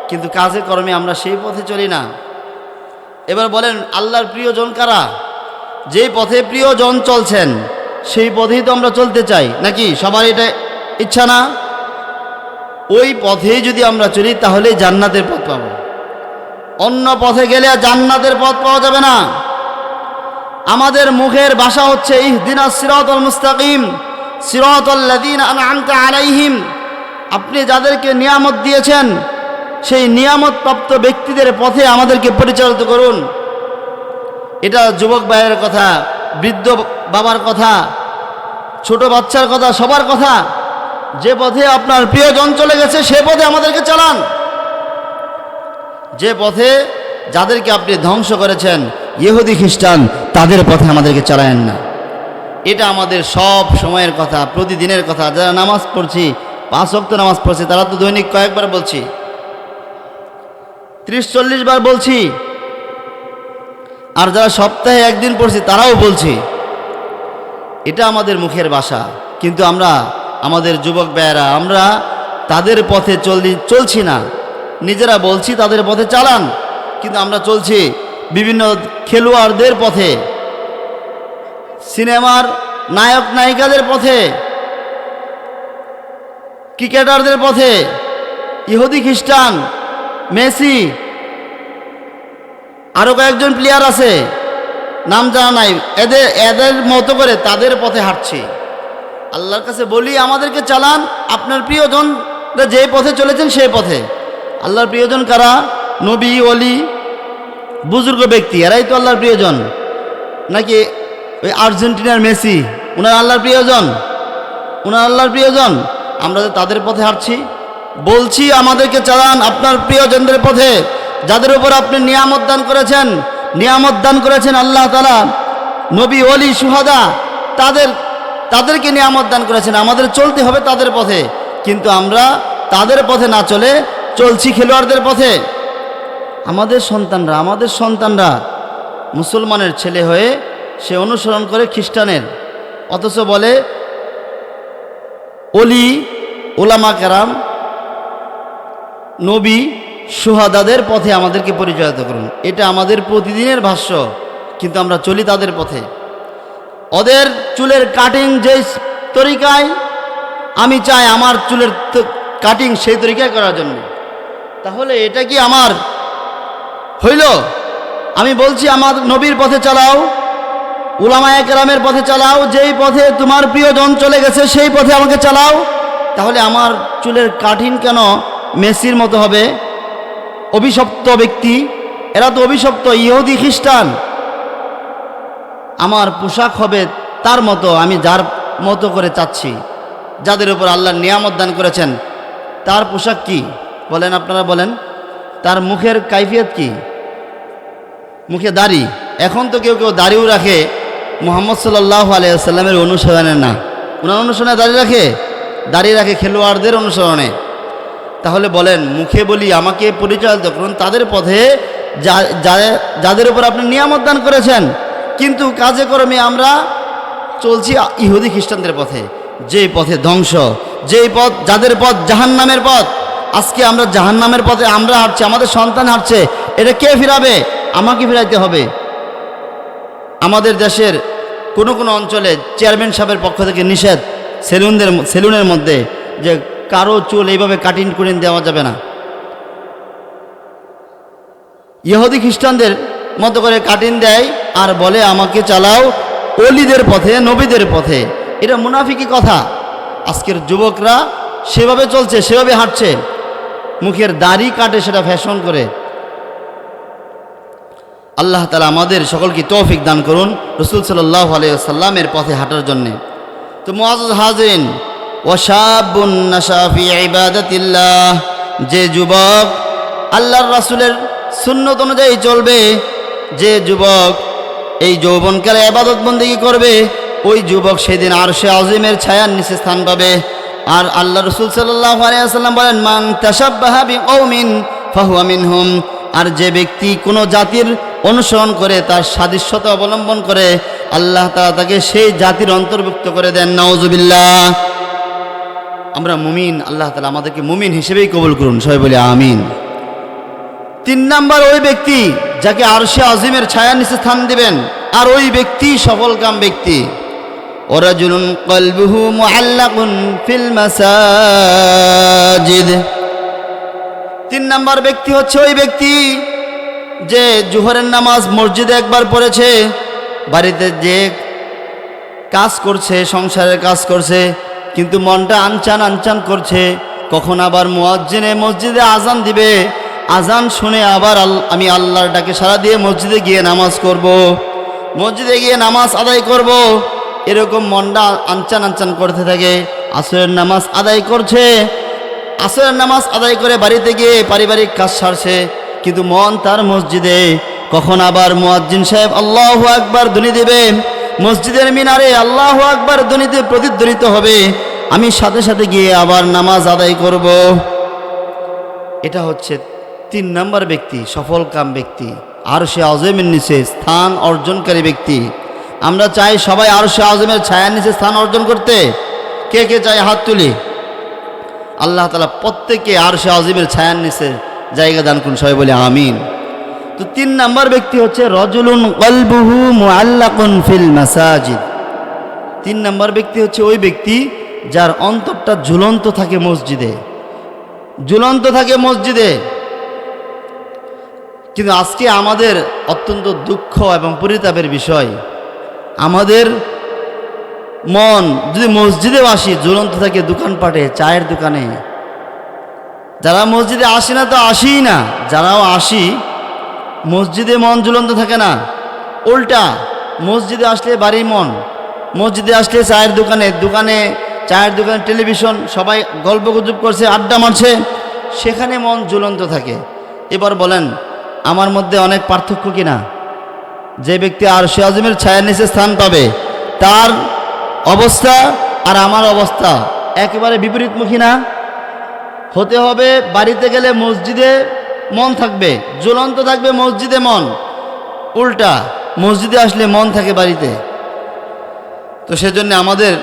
কিন্তু কাজে কর্মে আমরা সেই পথে চলি না। এবার বলেন আল্লাহর প্রিয়জন কারা? যেই পথে প্রিয়জন চলছেন সেই পথেই তো আমরা চলতে চাই, নাকি? সবার এটা ইচ্ছা না? ওই পথেই যদি আমরা চলি তাহলে জান্নাতের পথ পাব। অন্য পথে গেলে জান্নাতের পথ পাওয়া যাবে না। আমাদের মুখের ভাষা হচ্ছে ইহদিনাস সিরাতাল মুস্তাকিম সিরাতাল লাযীনা আন'আমতা আলাইহিম, আপনি যাদেরকে নিয়ামত দিয়েছেন সেই নিয়ামত প্রাপ্ত ব্যক্তিদের পথে আমাদেরকে পরিচালিত করুন। এটা যুবক ভাইয়ের কথা, বৃদ্ধ বাবার কথা, ছোট বাচ্চার কথা, সবার কথা। যে পথে আপনার প্রিয়জন চলে গেছে সে পথে আমাদেরকে চালান। যে পথে যাদেরকে আপনি ধ্বংস করেছেন ইহুদি খ্রিস্টান, তাদের পথে আমাদেরকে চালায়েন না। এটা আমাদের সব সময়ের কথা, প্রতিদিনের কথা। যারা নামাজ পড়ছি, 5 ওয়াক্ত নামাজ পড়ছি, তারা তো দৈনিক কয়েকবার বলছি, 30-40 বার বলছি। আর যারা সপ্তাহে একদিন পড়ছি তারাও বলছি। এটা আমাদের মুখের ভাষা, কিন্তু আমরা, আমাদের যুবক ভাইয়েরা, আমরা তাদের পথে চলছি না। নিজেরা বলছি তাদের পথে চালান, কিন্তু আমরা চলছি বিভিন্ন খেলোয়াড়দের পথে, সিনেমার নায়ক নায়িকাদের পথে, ক্রিকেটারদের পথে, ইহুদি খ্রিস্টান, মেসি, আরও কয়েকজন প্লেয়ার আছে নাম জানা নাই, এদের মতো করে তাদের পথে হাঁটছি। আল্লাহর কাছে বলি আমাদেরকে চালান, আপনার প্রিয়জন যে পথে চলেছেন সেই পথে। আল্লাহর প্রিয়জন কারা? নবী, ওলি, বুজুর্গ ব্যক্তি, এরাই তো আল্লাহর প্রিয়জন। নাকি ওই আর্জেন্টিনার মেসি, ওনার আল্লাহর প্রিয়জন? ওনার আল্লাহর প্রিয়জন? আমরা যে তাদের পথে হাঁটছি, বলছি আমাদেরকে চালান আপনার প্রিয়জনদের পথে, যাদের উপর আপনি নিয়ামত দান করেছেন আল্লাহ তাআলা, নবী, ওলি, সুহাদা, তাদেরকে নিয়ামত দান করেছেন। আমাদের চলতে হবে তাদের পথে, কিন্তু আমরা তাদের পথে না চলে চলছি খেলোয়াড়দের পথে। আমাদের সন্তানরা মুসলমানের ছেলে হয়ে সে অনুসরণ করে খ্রিস্টানের, অথচ বলে ওলি, ওলামা কেরাম, নবী, শুহাদাদের পথে আমাদেরকে পরিচালিত করুন। এটা আমাদের প্রতিদিনের ভাষ্য, কিন্তু আমরা চলি তাদের পথে। ওদের চুলের কাটিং যেই তরিকায়, আমি চাই আমার চুলের কাটিং সেই তরিকায় করার জন্য। তাহলে এটা কি আমার হইল? আমি বলছি আমার নবীর পথে চালাও, উলামায়ে কেরামের পথে চালাও, যেই পথে তোমার প্রিয়জন চলে গেছে সেই পথে আমাকে চালাও। তাহলে আমার চুলের কাটিং কেন মেসির মতো হবে? অভিশপ্ত ব্যক্তি, এরা তো অভিশপ্ত, ইহুদি খ্রিস্টান। আমার পোশাক হবে তার মতো, আমি যার মতো করে চাচ্ছি। যাদের উপর আল্লাহ নিয়ামত দান করেছেন তার পোশাক কি বলেন, আপনারা বলেন? তার মুখের কাইফিয়ত কি? মুখে দাড়ি। এখন তো কেউ কেউ দাড়িও রাখে মুহাম্মদ সাল্লাল্লাহু আলাইহি ওয়াসাল্লামের অনুসরণে না, ওনার অনুসরণে দাড়ি রাখে খেলোয়াড়দের অনুসরণে। তাহলে বলেন, মুখে বলি আমাকে পরিচালিত করুন তাদের পথে যাদের উপর আপনি নিয়ামত দান করেছেন, কিন্তু কাজে কর্মে আমরা চলছি ইহুদি খ্রিস্টানদের পথে, যেই পথে ধ্বংস, যেই পথ, যাদের পথ জাহান্নামের পথ। আজকে আমরা জাহান্নামের পথে আমরা হাঁটছি, আমাদের সন্তান হাঁটছে, এটা কে ফিরাবে? আমাকে ফিরাইতে হবে। আমাদের দেশের কোনো কোনো অঞ্চলে চেয়ারম্যান সাহেবের পক্ষ থেকে নিষেধ সেলুনের মধ্যে যে কারো চুল এইভাবে কাটিং করে দেওয়া যাবে না। ইহুদি খ্রিস্টানদের মতো করে কাটিং দেয় আর বলে আমাকে চালাও ওলিদের পথে, নবীদের পথে। এটা মুনাফিকি কথা। আজকের যুবকরা সেভাবে চলছে, সেভাবে হাঁটছে, মুখের দাড়ি কাটে, সেটা ফ্যাশন করে। আল্লাহ তাআলা আমাদের সকলকে তৌফিক দান করুন রাসূল সাল্লাল্লাহু আলাইহি ওয়াসাল্লামের পথে হাঁটার জন্যে। তো মুআজ্জাজ হাজিরিন, ওয়াশাবুন নাশা ফি ইবাদাতিল্লাহ, যে যুবক আল্লাহর রাসূলের সুন্নত অনুযায়ী চলবে, যে যুবক এই যৌবনকালে ইবাদত বন্দেগী করবে, ওই যুবক সেদিন আরশে আজিমের ছায়ার নিচে স্থান পাবে। আর আল্লাহ রাসূল সাল্লাল্লাহু আলাইহি ওয়াসাল্লাম বলেন, মান তাশাব্বাহা বিকওমিন ফাহুয়া মিনহুম, আর যে ব্যক্তি কোনো জাতির অনুসরণ করে, তার সাদৃশ্যতা অবলম্বন করে, আল্লাহ তাআলা তাকে সেই জাতির অন্তর্ভুক্ত করে দেন। নাউজুবিল্লাহ। আমরা মুমিন, আল্লাহ তাআলা আমাদেরকে মুমিন হিসেবেই কবুল করুন, সবাই বলি আমিন। 3 নাম্বার ওই ব্যক্তি যাকে আরশে আজিমের ছায়ার নিচে স্থান দিবেন, আর ওই ব্যক্তি সফলকাম ব্যক্তি। ওয়ারাজুলুন কলবুহু মুআল্লাকুন ফিল মাসাজিদ। 3 নাম্বার ব্যক্তি হচ্ছে ওই ব্যক্তি যে জোহরের নামাজ মসজিদে একবার পড়েছে, বাড়িতে যে কাজ করছে, সংসারের কাজ করছে, কিন্তু মনটা আনচান করছে। কখন আবার মুয়াজ্জিনে মসজিদে আজান দিবে, আজান শুনে আবার আমি আল্লাহর ডাকে সাড়া দিয়ে মসজিদে গিয়ে নামাজ করব, মসজিদে গিয়ে নামাজ আদায় করব, এরকম মনটা আনচান করতে থাকে। আসরের নামাজ আদায় করছে, আসরের নামাজ আদায় করে বাড়িতে গিয়ে পারিবারিক কাজ সারছে, কিন্তু মন তার মসজিদে। কখন আবার মুয়াজ্জিন সাহেব আল্লাহু আকবার ধ্বনি দেবে, মসজিদের মিনারে আল্লাহু আকবার ধ্বনিতে প্রতিধ্বনিত হবে, আমি সাথে সাথে গিয়ে আবার নামাজ আদায় করব। এটা হচ্ছে 3 নাম্বার ব্যক্তি, সফলকাম ব্যক্তি, আরশে আযমের নিচে স্থান অর্জনকারী ব্যক্তি। আমরা চাই সবাই আরশে আযমের ছায়ার নিচে স্থান অর্জন করতে। কে কে চাই হাত তুলি। আল্লাহ তাআলা প্রত্যেককে আরশে আযমের ছায়ার নিচে জায়গা দান করুন, সবাই বলে আমিন। তো 3 নাম্বার ব্যক্তি হচ্ছে রাজুলুন কলবুহু মুআল্লাকুন ফিল মাসাজিদ। 3 নাম্বার ব্যক্তি হচ্ছে ওই ব্যক্তি যার অন্তরটা ঝুলন্ত থাকে মসজিদে, ঝুলন্ত থাকে মসজিদে। কিন্তু আজকে আমাদের অত্যন্ত দুঃখ এবং পরিতাপের বিষয়, আমাদের মন যদি মসজিদেও আসি ঝুলন্ত থাকে দোকানপাটে, চায়ের দোকানে। যারা মসজিদে আসি না তো আসিই না, যারাও আসি মসজিদে মন ঝুলন্ত থাকে না। উল্টা, মসজিদে আসলে বাড়ির মন, মসজিদে আসলে চায়ের দোকানে, চায়ের দোকানে টেলিভিশন, সবাই গল্পগুজব করছে, আড্ডা মারছে, সেখানে মন ঝুলন্ত থাকে। এবার বলেন আমার মধ্যে অনেক পার্থক্য কিনা? যে ব্যক্তি আরশে আযমের ছায়ার নিচে স্থান পাবে, তার অবস্থা আর আমার অবস্থা একেবারে বিপরীতমুখী না? হতে হবে বাড়িতে গেলে মসজিদে মন থাকবে, জ্বলন্ত থাকবে মসজিদে মন। উল্টা, মসজিদে আসলে মন থাকে বাড়িতে। তো সেজন্য আমাদের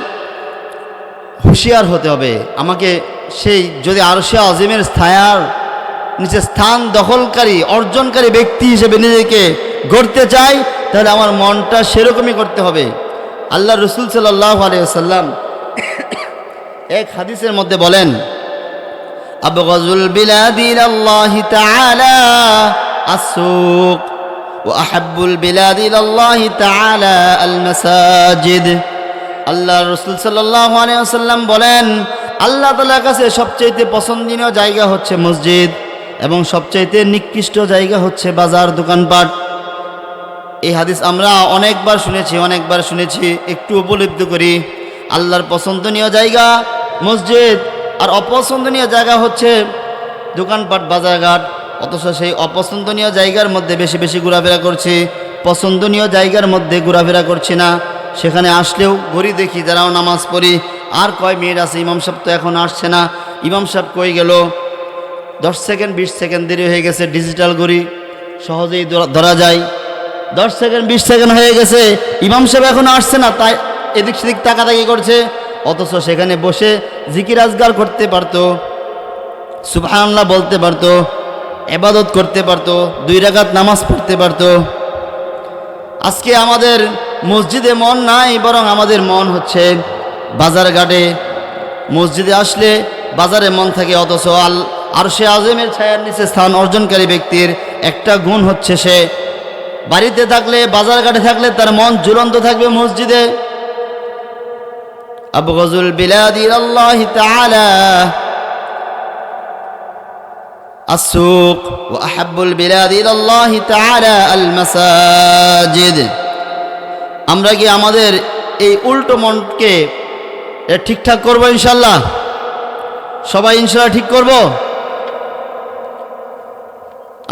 হুঁশিয়ার হতে হবে। আমাকে সেই যদি আরশে আযমের ছায়ার নিচে স্থান দখলকারী অর্জনকারী ব্যক্তি হিসেবে নিজেকে গড়তে চাই, তাহলে আমার মনটা সেরকমই করতে হবে। আল্লাহ রসুল সাল্লাল্লাহু আলাইহি ওয়াসাল্লাম এক হাদিসের মধ্যে বলেন, আবগাযুল বিলাদি ইলাল্লাহি তাআলা আস-সুক ওয়া আহাব্বুল বিলাদি ইলাল্লাহি তাআলা আল মাসাজিদ। আল্লাহ রসুল সাল্লাল্লাহু আলাইহি ওয়াসাল্লাম বলেন, আল্লাহ তাআলার কাছে সবচেয়ে পছন্দনীয় জায়গা হচ্ছে মসজিদ এবং সবচেয়ে নিকৃষ্ট জায়গা হচ্ছে বাজার দোকানপাট। এই হাদিস আমরা অনেকবার শুনেছি, একটু উপলব্ধি করি। আল্লাহর পছন্দনীয় জায়গা মসজিদ আর অপছন্দনীয় জায়গা হচ্ছে দোকানপাট বাজারঘাট। অথচ সেই অপছন্দনীয় জায়গার মধ্যে বেশি বেশি ঘোরাফেরা করছি, পছন্দনীয় জায়গার মধ্যে ঘোরাফেরা করছি না। সেখানে আসলেও ঘড়ি দেখি, যারাও নামাজ পড়ি, আর কয় মিনিট আছে, ইমাম সাহেব তো এখন আসছে না, ইমাম সাহেব কই গেল, 10 সেকেন্ড 20 সেকেন্ড দেরি হয়ে গেছে। ডিজিটাল ঘড়ি সহজেই ধরা যায়, 10 সেকেন্ড 20 সেকেন্ড হয়ে গেছে, ইমাম সাহেব এখন আসছে না, তাই এদিক সেদিক তাকাতাকি করছে। অথচ সেখানে বসে জিকির আজগার করতে পারতো, সুবহানাল্লাহ বলতে পারতো, ইবাদত করতে পারতো, 2 রাকাত নামাজ পড়তে পারতো। আজকে আমাদের মসজিদে মন নাই, বরং আমাদের মন হচ্ছে বাজার ঘাটে। মসজিদে আসলে বাজারে মন থাকে, অথচ আরশে আযমের ছায়ার নিচে স্থান অর্জনকারী ব্যক্তির একটা গুণ হচ্ছে, সে বাড়িতে থাকলে বাজার ঘাটে থাকলে তার মন ঝুলন্ত থাকবে মসজিদে। আবগাযুল বিলাদি ইলাল্লাহি তাআলা আস-সুক ওয়া আহাব্বুল বিলাদি ইলাল্লাহি তাআলা আল মাসাজিদ। আমরা কি আমাদের এই উল্টো মনকে ঠিকঠাক করবো ইনশাল্লাহ? সবাই ইনশাল্লাহ ঠিক করব।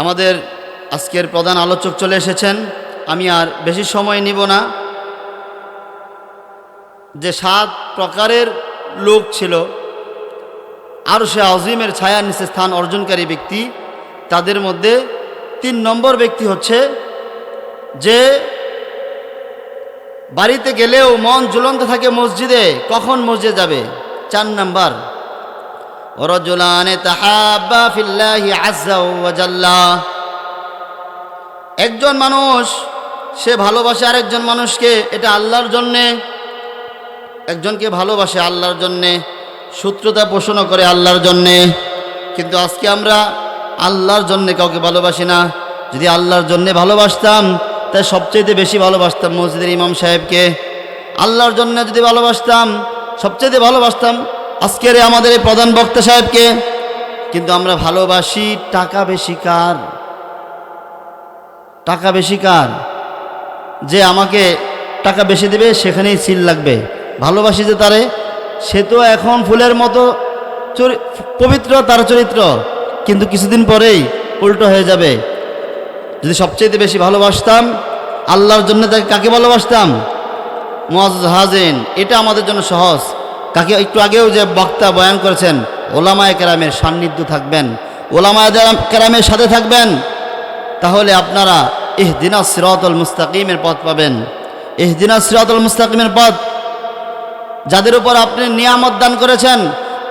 আমাদের আজকের প্রধান আলোচক চলে এসেছেন, আমি আর বেশি সময় নিব না। যে 7 প্রকারের লোক ছিল আরশে আযীমের ছায়ার নিচে স্থান অর্জনকারী ব্যক্তি, তাদের মধ্যে 3 নম্বর ব্যক্তি হচ্ছে যে বাড়িতে গেলেও মন ঝুলন্ত থাকে মসজিদে, কখন মসজিদে যাবে। 4 নাম্বার, রাজুলানে তাহাব্বা ফিল্লাহি আযজা ওয়া জাল্লা। একজন মানুষ সে ভালোবাসে আরেকজন মানুষকে, এটা আল্লাহর জন্যে। একজনকে ভালোবাসে আল্লাহর জন্যে, শত্রুতা পোষণ করে আল্লাহর জন্যে। কিন্তু আজকে আমরা আল্লাহর জন্যে কাউকে ভালোবাসি না। যদি আল্লাহর জন্যে ভালোবাসতাম, তাই সবচেয়ে বেশি ভালোবাসতাম মসজিদের ইমাম সাহেবকে। আল্লাহর জন্য যদি ভালোবাসতাম, সবচেয়ে ভালোবাসতাম আজকের আমাদের এই প্রধান বক্তা সাহেবকে। কিন্তু আমরা ভালোবাসি টাকা বেশি কার? টাকা বেশি কার? যে আমাকে টাকা বেশি দেবে সেখানেই সিল লাগবে। ভালোবাসি যে তারে, সে তো এখন ফুলের মতো পবিত্র তার চরিত্র, কিন্তু কিছুদিন পরেই উল্টো হয়ে যাবে। যদি সবচেয়ে বেশি ভালোবাসতাম আল্লাহর জন্য, তাকে কাকে ভালোবাসতাম? মুআজ্জাজ হাজিরিন, এটা আমাদের জন্য সহজ। কাকে একটু আগেও যে বক্তা বয়ান করেছেন, ওলামায়ে কেরামের সান্নিধ্য থাকবেন, ওলামায়ে কেরামের সাথে থাকবেন, তাহলে আপনারা ইহদিনাস সিরাতাল মুস্তাকিমের পথ পাবেন। ইহদিনাস সিরাতাল মুস্তাকিমের পথ, যাদের উপর আপনি নিয়ামত দান করেছেন।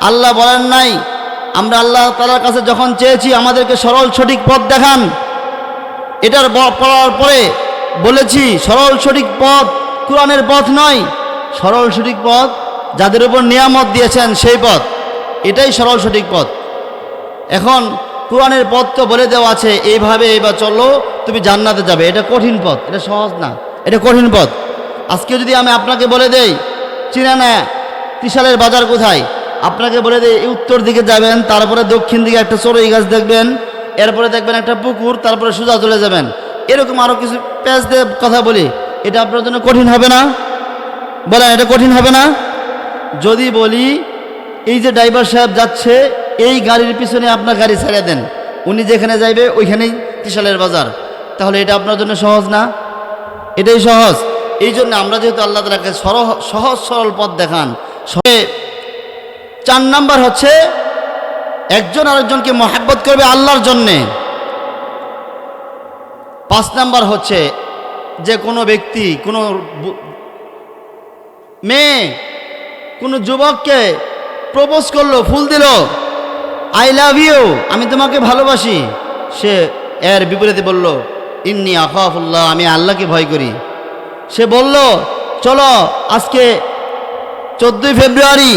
আল্লাহ বলেন নাই, আমরা আল্লাহ তাআলার কাছে যখন চেয়েছি আমাদেরকে সরল সঠিক পথ দেখান, এটার পড়ার পরে বলেছি সরল সঠিক পথ কোরআনের পথ নয়, সরল সঠিক পথ যাদের উপর নিয়ামত দিয়েছেন সেই পথ, এটাই সরল সঠিক পথ। এখন কোরআনের পথ তো বলে দেওয়া আছে, এইভাবে এবার চলো তুমি জান্নাতে যাবে। এটা কঠিন পথ, এটা সহজ না, এটা কঠিন পথ। আজকে যদি আমি আপনাকে বলে দেই চিনা না ত্রিশালের বাজার কোথায়, আপনাকে বলে দেই উত্তর দিকে যাবেন, তারপরে দক্ষিণ দিকে একটা চড়ুই গাছ দেখবেন, এরপরে দেখবেন একটা পুকুর, তারপরে সোজা চলে যাবেন, এরকম আরও কিছু প্যাচ দিয়ে কথা বলি, এটা আপনার জন্য কঠিন হবে না? বলেন, এটা কঠিন হবে না? যদি বলি এই যে ড্রাইভার সাহেব যাচ্ছে, এই গাড়ির পিছনে আপনার গাড়ি ছেড়ে দেন, উনি যেখানে যাইবে ওইখানেই ত্রিশালের বাজার, তাহলে এটা আপনার জন্য সহজ না? এটাই সহজ। এই জন্য আমরা যেহেতু আল্লাহ তাআলাকে সহজ সরল পথ দেখান। 4 নাম্বার হচ্ছে একজন আরেকজনকে মহব্বত করবে আল্লাহর জন্যে। 5 নাম্বার হচ্ছে যে কোনো ব্যক্তি, কোনো মেয়ে, কোনো যুবককে প্রপোজ করলো, ফুল দিল, আই লাভ ইউ, আমি তোমাকে ভালোবাসি। সে এর বিপরীতে বলল ইন্নী আখাফুল্লাহ, আমি আল্লাহকে ভয় করি। সে বলল চলো আজকে 14 ফেব্রুয়ারি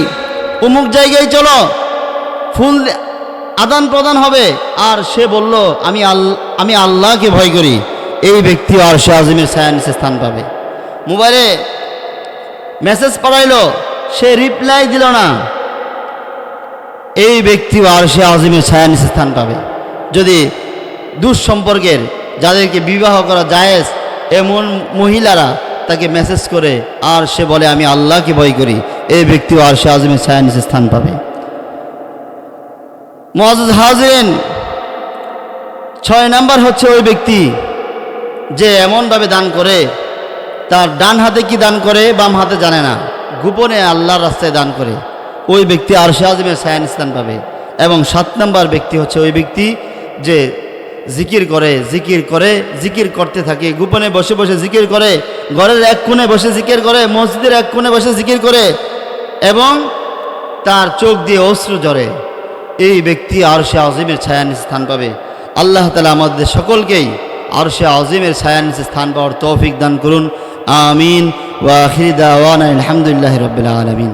অমুক জায়গায় চলো, ফুল আদান প্রদান হবে। আর সে বলল আমি আল্লাহকে ভয় করি। এই ব্যক্তি আরশে আজিমের ছায়ার নিচে স্থান পাবে। মোবাইলে মেসেজ পাঠাইলো, সে রিপ্লাই দিল না, এই ব্যক্তি আরশে আজিমের ছায়ার নিচে স্থান পাবে। যদি দুঃসম্পর্কের যাদেরকে বিবাহ করা জায়েজ এমন মহিলারা তাকে মেসেজ করে আর সে বলে আমি আল্লাহকে ভয় করি, এই ব্যক্তিও আরশে আজিমের ছায়ার নিচে স্থান পাবে। মুআজ্জাজ হাজিরিন, 6 নাম্বার হচ্ছে ওই ব্যক্তি যে এমনভাবে দান করে, তার ডান হাতে কি দান করে বাম হাতে জানে না, গোপনে আল্লাহর রাস্তায় দান করে, ওই ব্যক্তি আরশে আজিমের ছায়ার নিচে স্থান পাবে। এবং 7 নাম্বার ব্যক্তি হচ্ছে ওই ব্যক্তি যে জিকির করে জিকির করতে থাকে, গোপনে বসে বসে জিকির করে, ঘরের এক কোণে বসে জিকির করে, মসজিদের এক কোণে বসে জিকির করে এবং তার চোখ দিয়ে অশ্রু ঝরে, এই ব্যক্তি আরশে আজিমের ছায়ার নিচে স্থান পাবে। আল্লাহ তাআলা আমাদের সকলকেই আরশে আজিমের ছায়ার নিচে স্থান পাওয়ার তৌফিক দান করুন। আমিন। ওয়া আখির দাওয়ানা আলহামদুলিল্লাহি রাব্বিল আলামিন।